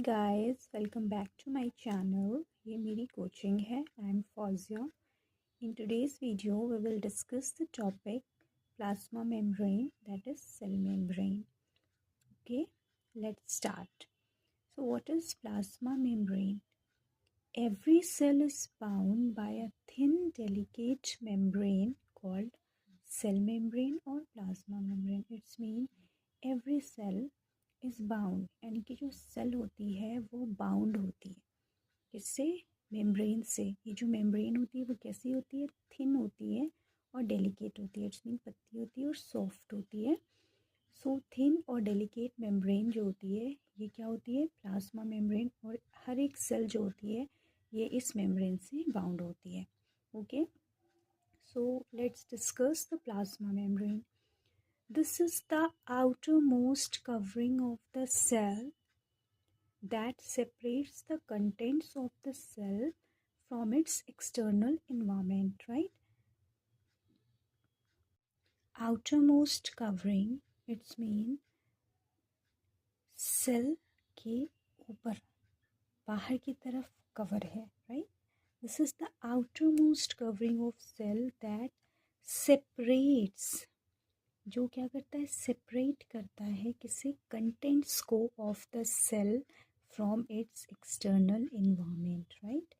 Guys, welcome back to my channel. ये मेरी coaching है। I am Fauzia. In today's video we will discuss the topic plasma membrane, that is cell membrane. Okay, let's start. So what is plasma membrane? Every cell is bound by a thin delicate membrane called cell membrane or plasma membrane. It's mean every cell is bound, यानी कि जो cell होती है वो bound होती है किससे? Membrane से। ये जो मेम्ब्रेन होती है वो कैसी होती है? थिन होती है और डेलिकेट होती है। इट्स मीन पतली होती है और सॉफ्ट होती है। सो थिन और डेलिकेट मेम्ब्रेन जो होती है ये क्या होती है? Plasma membrane. और हर एक सेल जो होती है ये इस मेम्ब्रेन से बाउंड होती है। Okay, so let's discuss the plasma membrane. This is the outermost covering of the cell that separates the contents of the cell from its external environment, right? Outermost covering, it's mean cell के ऊपर बाहर की तरफ cover है, right? This is the outermost covering of cell that separates, जो क्या करता है? सेपरेट करता है किसी कंटेंट्स को of the cell from its external environment, right?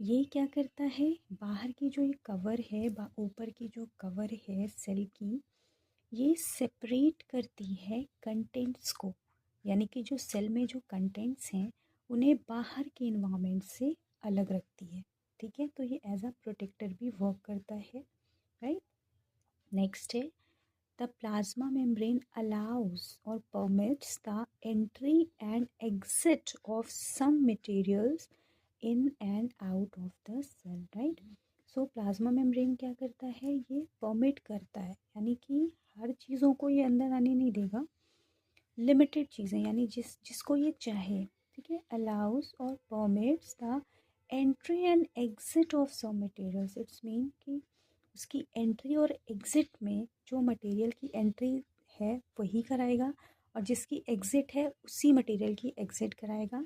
ये क्या करता है? बाहर की जो ये कवर है, ऊपर की जो कवर है सेल की, ये सेपरेट करती है कंटेंट्स को, यानी कि जो सेल में जो कंटेंट्स हैं उन्हें बाहर के इन्वायरमेंट से अलग रखती है। ठीक है, तो ये एज अ प्रोटेक्टर भी वर्क करता है, राइट? नेक्स्ट है, द प्लाज्मा मेम्ब्रेन अलाउज और permits the entry and exit of some materials in and out of the cell, right? So plasma membrane क्या करता है? ये परमिट करता है, यानी कि हर चीज़ों को ये अंदर आने नहीं देगा, लिमिटेड चीज़ें, यानी जिसको ये चाहे, ठीक है। अलाउज और permits the entry and exit of some materials, it's mean कि उसकी एंट्री और एग्जिट में जो मटेरियल की एंट्री है वही कराएगा और जिसकी एग्जिट है उसी मटेरियल की एग्जिट कराएगा,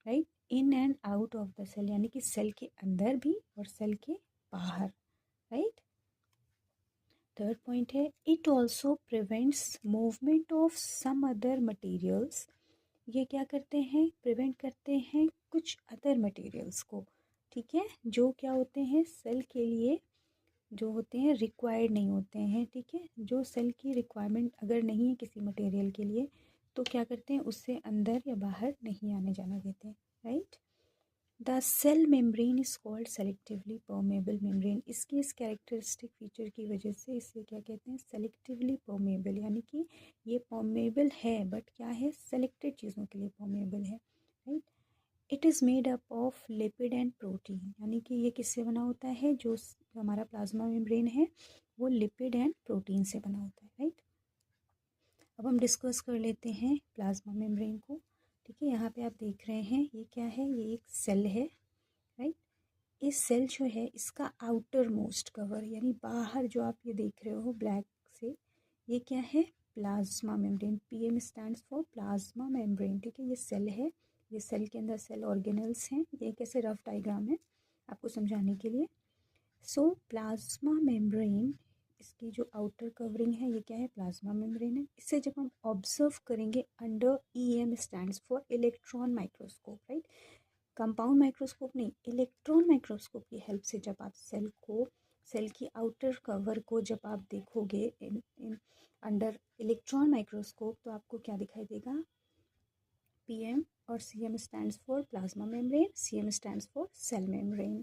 right? In and out of the cell, यानी कि सेल के अंदर भी और सेल के बाहर, राइट? थर्ड पॉइंट है, it also prevents movement of some other materials. ये क्या करते हैं? प्रिवेंट करते हैं कुछ अदर मटेरियल्स को, ठीक है, जो क्या होते हैं? सेल के लिए जो होते हैं रिक्वायर्ड नहीं होते हैं, ठीक है। जो सेल की रिक्वायरमेंट अगर नहीं है किसी मटेरियल के लिए तो क्या करते हैं? उससे अंदर या बाहर नहीं आने जाने देते हैं, right? The cell membrane is called selectively permeable membrane. इसकी इस कैरेक्टरिस्टिक फीचर की वजह से इसे क्या कहते हैं? सेलेक्टिवली परमेबल, यानी कि ये परमेबल है बट क्या है? सेलेक्टेड चीज़ों के लिए परमेबल है, right? It is made up of lipid and protein, यानी कि ये किससे बना होता है? जो हमारा प्लाज्मा मेम्ब्रेन है वो लिपिड एंड प्रोटीन से बना होता है, राइट? अब हम डिस्कस कर लेते हैं प्लाज्मा मेम्ब्रेन को, ठीक है। यहाँ पे आप देख रहे हैं ये क्या है? ये एक सेल है, राइट? इस सेल जो है इसका आउटर मोस्ट कवर, यानी बाहर जो आप ये देख रहे हो ब्लैक से, ये क्या है? Plasma membrane. PM stands for plasma membrane, ठीक है। ये सेल है, ये सेल के अंदर सेल ऑर्गेनल्स हैं। ये कैसे रफ डायग्राम है आपको समझाने के लिए। सो प्लाज्मा मेम्ब्रेन, इसकी जो आउटर कवरिंग है ये क्या है? प्लाज्मा मेम्ब्रेन है। इससे जब हम ऑब्जर्व करेंगे under EM stands for electron microscope, right? Compound microscope नहीं, इलेक्ट्रॉन माइक्रोस्कोप की हेल्प से जब आप सेल की आउटर कवर को जब आप देखोगे इन अंडर इलेक्ट्रॉन माइक्रोस्कोप तो आपको क्या दिखाई देगा? पीएम और CM stands for plasma membrane, CM stands for cell membrane.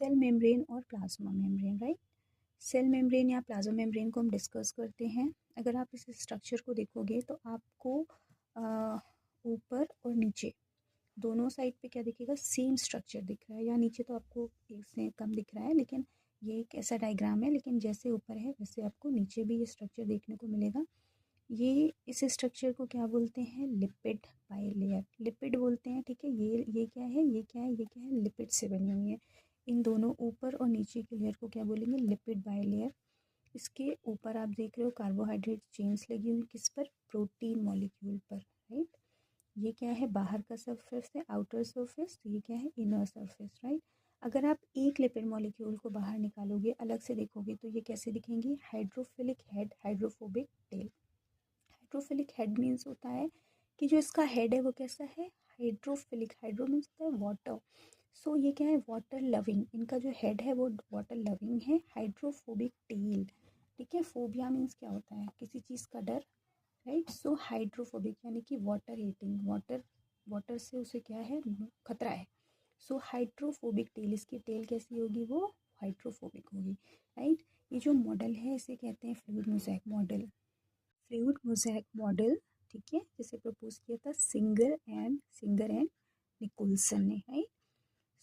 Cell membrane और plasma membrane, right? Cell membrane या प्लाज्मा मेम्ब्रेन को हम डिस्कस करते हैं। अगर आप इस स्ट्रक्चर को देखोगे तो आपको ऊपर और नीचे दोनों साइड पे क्या दिखेगा? सेम स्ट्रक्चर दिख रहा है, या नीचे तो आपको इससे कम दिख रहा है, लेकिन ये एक ऐसा डायग्राम है, लेकिन जैसे ऊपर है वैसे आपको नीचे भी ये स्ट्रक्चर देखने को मिलेगा। ये इस स्ट्रक्चर को क्या बोलते हैं? लिपिड बाइलेयर, लिपिड बोलते हैं, ठीक है। ये क्या है? ये क्या है? ये क्या है? लिपिड से बनी हुई है। इन दोनों ऊपर और नीचे की लेयर को क्या बोलेंगे? Lipid bilayer. इसके ऊपर आप देख रहे हो कार्बोहाइड्रेट चेन्स लगी हुई, किस पर? प्रोटीन मॉलिक्यूल पर, राइट? ये क्या है, बाहर का सरफेस है, आउटर सरफेस, तो ये क्या है, इनर सरफेस, राइट। अगर आप एक लिपिड मॉलिक्यूल को बाहर निकालोगे, अलग से देखोगे, तो ये कैसे दिखेंगे, hydrophilic head, hydrophobic tell. Hydrophilic head means होता है कि जो इसका हेड है वो कैसा है, हाइड्रोफिलिक, हाइड्रो मीन्स होता है वाटर, सो ये क्या है, वाटर लविंग, इनका जो हेड है वो वाटर लविंग है। हाइड्रोफोबिक टेल, ठीक है, फोबिया मीन्स क्या होता है, किसी चीज़ का डर, राइट। सो हाइड्रोफोबिक यानी कि वाटर हीटिंग, वाटर, वाटर से उसे क्या है, खतरा है। सो हाइड्रोफोबिक टेल, इसकी टेल कैसी होगी, वो हाइड्रोफोबिक होगी, राइट। ये जो मॉडल है इसे कहते हैं fluid mosaic model, fluid mosaic model, ठीक है, जिसे प्रपोज किया था सिंगर एंड निकोलसन ने, राइट।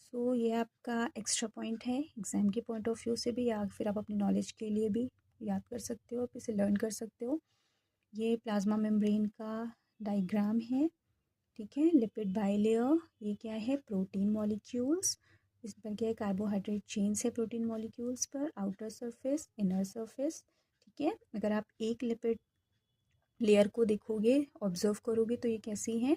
सो ये आपका एक्स्ट्रा पॉइंट है, एग्जाम के पॉइंट ऑफ व्यू से भी, या फिर आप अपनी नॉलेज के लिए भी याद कर सकते हो, आप इसे लर्न कर सकते हो। ये प्लाज्मा मेम्ब्रेन का डायग्राम है, ठीक है। लिपिड बाइलेयर, ये क्या है, प्रोटीन मॉलिक्यूल्स, इस पर क्या है, कार्बोहाइड्रेट चेन्स है प्रोटीन मॉलिक्यूल्स पर, आउटर सरफेस, इनर सरफेस, ठीक है। अगर आप एक लिपिड लेयर को देखोगे, ऑब्जर्व करोगे, तो ये कैसी है,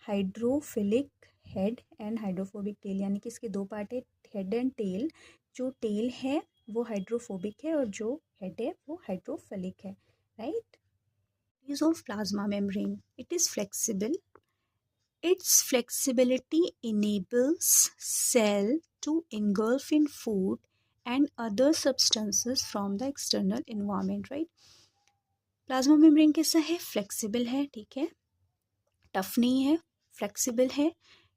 hydrophilic head and hydrophobic tell, यानी कि इसके दो पार्ट है, हेड एंड टेल। जो टेल है वो हाइड्रोफोबिक है और जो हेड है वो हाइड्रोफिलिक है, right. use of plasma membrane, it is flexible. Its flexibility enables cell to engulf in food and other substances from the external environment, right. Plasma membrane कैसा है, फ्लेक्सिबल है, ठीक है, टफ नहीं है, फ्लेक्सिबल है।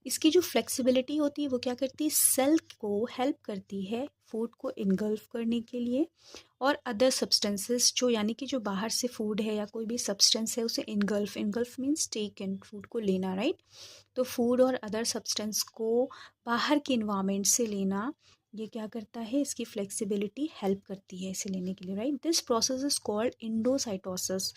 इसकी जो फ्लेक्सिबिलिटी होती है वो क्या करती है, सेल को हेल्प करती है फूड को इनगल्फ करने के लिए, और अदर सब्सटेंसेस जो, यानी कि जो बाहर से फूड है या कोई भी सब्सटेंस है उसे इनगल्फ, इनगल्फ मीन्स टेक इन, फूड को लेना, राइट। तो फूड और अदर सब्सटेंस को बाहर के इन्वायरमेंट से लेना, ये क्या करता है, इसकी फ्लेक्सिबिलिटी हेल्प करती है इसे लेने के लिए, right. This process is called endocytosis,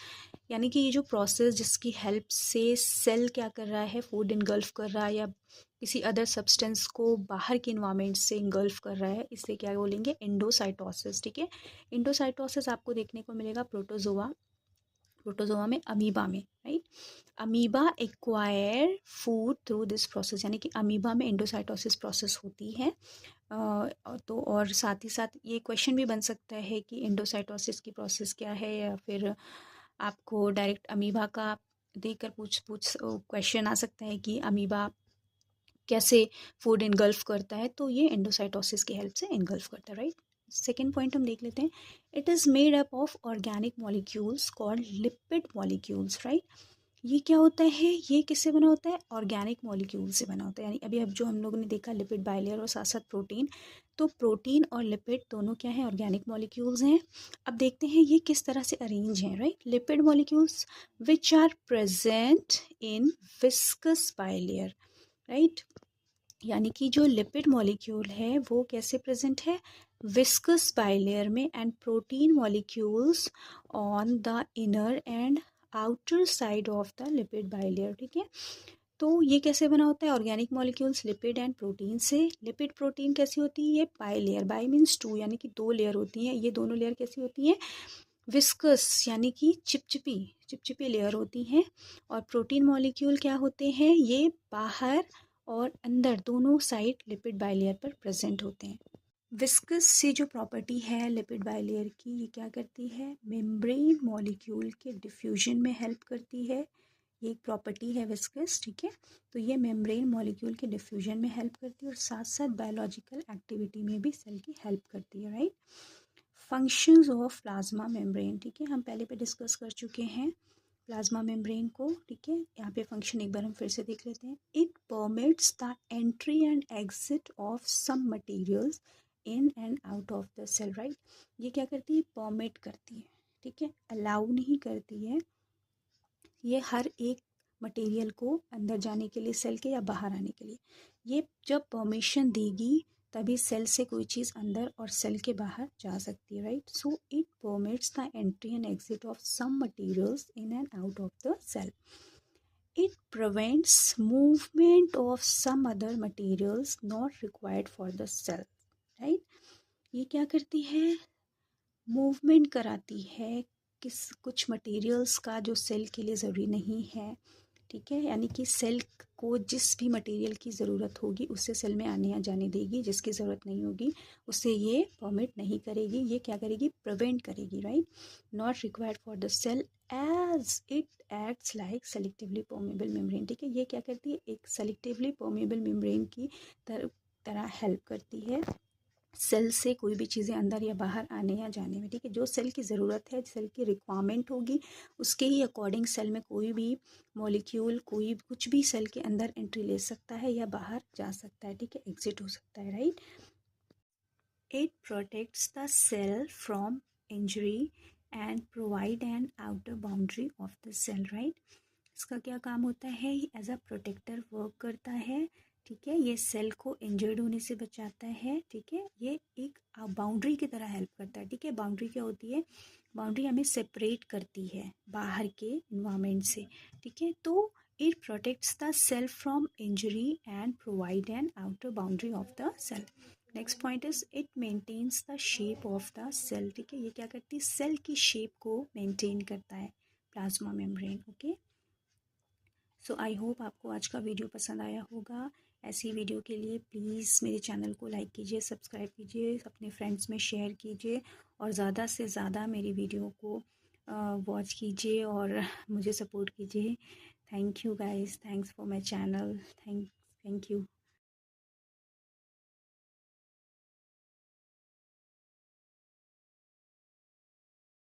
यानी कि ये जो प्रोसेस जिसकी हेल्प से सेल क्या कर रहा है, फूड इनगल्फ कर रहा है या किसी अदर सब्सटेंस को बाहर के इन्वायरमेंट से इनगल्फ कर रहा है, इसलिए क्या बोलेंगे, इंडोसाइटोसिस, ठीक है। इंडोसाइटोसिस आपको देखने को मिलेगा प्रोटोजोआ, प्रोटोजोआ में, अमीबा में, right. Amoeba acquire food through this process, यानी कि अमीबा में इंडोसाइटोसिस प्रोसेस होती है। तो और साथ ही साथ ये क्वेश्चन भी बन सकता है कि इंडोसाइटोसिस की प्रोसेस क्या है, या फिर आपको डायरेक्ट अमीबा का देखकर पूछ क्वेश्चन आ सकता है कि अमीबा कैसे फूड इनगल्फ करता है, तो ये एंडोसाइटोसिस की हेल्प से इनगल्फ करता है, राइट। सेकेंड पॉइंट हम देख लेते हैं, it is made up of organic molecules called lipid molecules, right. ये क्या होता है, ये किससे बना होता है, ऑर्गेनिक मॉलिक्यूल से बना होता है, यानी अभी अब जो हम लोगों ने देखा लिपिड बाइलेयर और साथ साथ प्रोटीन, तो प्रोटीन और लिपिड दोनों क्या है, ऑर्गेनिक मॉलिक्यूल्स हैं। अब देखते हैं ये किस तरह से अरेंज हैं, right. Lipid molecules which are present in viscous bilayer, right, यानी कि जो लिपिड मॉलिक्यूल है वो कैसे प्रेजेंट है, विस्कस बाइलेयर में, and protein molecules on the inner and outer side of the lipid bilayer, ठीक है। तो ये कैसे बना होता है, organic molecules lipid and protein से। लिपिड प्रोटीन कैसी होती है, ये bilayer, bi means two, यानी कि दो लेयर होती हैं। ये दोनों लेयर कैसी होती हैं, विस्कस यानी कि चिपचिपी चिपचिपी लेयर होती हैं। और प्रोटीन मॉलिक्यूल क्या होते हैं, ये बाहर और अंदर दोनों साइड लिपिड बाइलेयर पर प्रेजेंट होते हैं। विस्कस से जो प्रॉपर्टी है लिपिड बाइलेयर की, ये क्या करती है, मेम्ब्रेन मॉलिक्यूल के डिफ्यूजन में हेल्प करती है। ये एक प्रॉपर्टी है विस्कस, ठीक है। तो ये मेम्ब्रेन मॉलिक्यूल के डिफ्यूजन में हेल्प करती है और साथ साथ बायोलॉजिकल एक्टिविटी में भी सेल की हेल्प करती है, right. Functions of plasma membrane, ठीक है, हम पहले पे डिस्कस कर चुके हैं प्लाज्मा मेम्ब्रेन को, ठीक है। यहाँ पे फंक्शन एक बार हम फिर से देख लेते हैं। It permits the entry and exit of some materials in and out of the cell, right. ये क्या करती है, परमिट करती है, ठीक है, अलाउ नहीं करती है। ये हर एक मटेरियल को अंदर जाने के लिए, सेल के या बाहर आने के लिए, ये जब परमिशन देगी तभी सेल से कोई चीज़ अंदर और सेल के बाहर जा सकती है, right. So it permits the entry and exit of some materials in and out of the cell. It prevents movement of some other materials not required for the cell, right. ये क्या करती है, movement कराती है किस कुछ materials का जो सेल के लिए ज़रूरी नहीं है, ठीक है, यानी कि सेल को जिस भी मटेरियल की ज़रूरत होगी उससे सेल में आने या जाने देगी, जिसकी ज़रूरत नहीं होगी उससे ये परमिट नहीं करेगी, ये क्या करेगी, प्रिवेंट करेगी, right. Not required for the cell as it acts like selectively permeable membrane, ठीक है, ये क्या करती है, एक सेलेक्टिवली परमेबल मेम्ब्रेन की तरह हेल्प करती है सेल से कोई भी चीज़ें अंदर या बाहर आने या जाने में, ठीक है। जो सेल की ज़रूरत है, सेल की रिक्वायरमेंट होगी, उसके ही अकॉर्डिंग सेल में कोई भी मॉलिक्यूल, कोई कुछ भी सेल के अंदर एंट्री ले सकता है या बाहर जा सकता है, ठीक है, एग्जिट हो सकता है, right. It protects the cell from injury and provide an outer boundary of the cell, right. इसका क्या काम होता है, एज अ प्रोटेक्टर वर्क करता है, ठीक है। ये सेल को इंजर्ड होने से बचाता है, ठीक है। ये एक बाउंड्री की तरह हेल्प करता है, ठीक है। बाउंड्री क्या होती है, बाउंड्री हमें सेपरेट करती है बाहर के इन्वायरमेंट से, ठीक है। तो it protects the cell from injury and provide an outer boundary of the cell. Next point is it maintains the shape of the cell, ठीक है। ये क्या करती है, सेल की शेप को मेंटेन करता है plasma membrane, okay. So I hope आपको आज का वीडियो पसंद आया होगा। ऐसी वीडियो के लिए प्लीज़ मेरे चैनल को लाइक कीजिए, सब्सक्राइब कीजिए, अपने फ्रेंड्स में शेयर कीजिए और ज़्यादा से ज़्यादा मेरी वीडियो को वॉच कीजिए और मुझे सपोर्ट कीजिए। Thank you guys, thanks for my channel, thank you.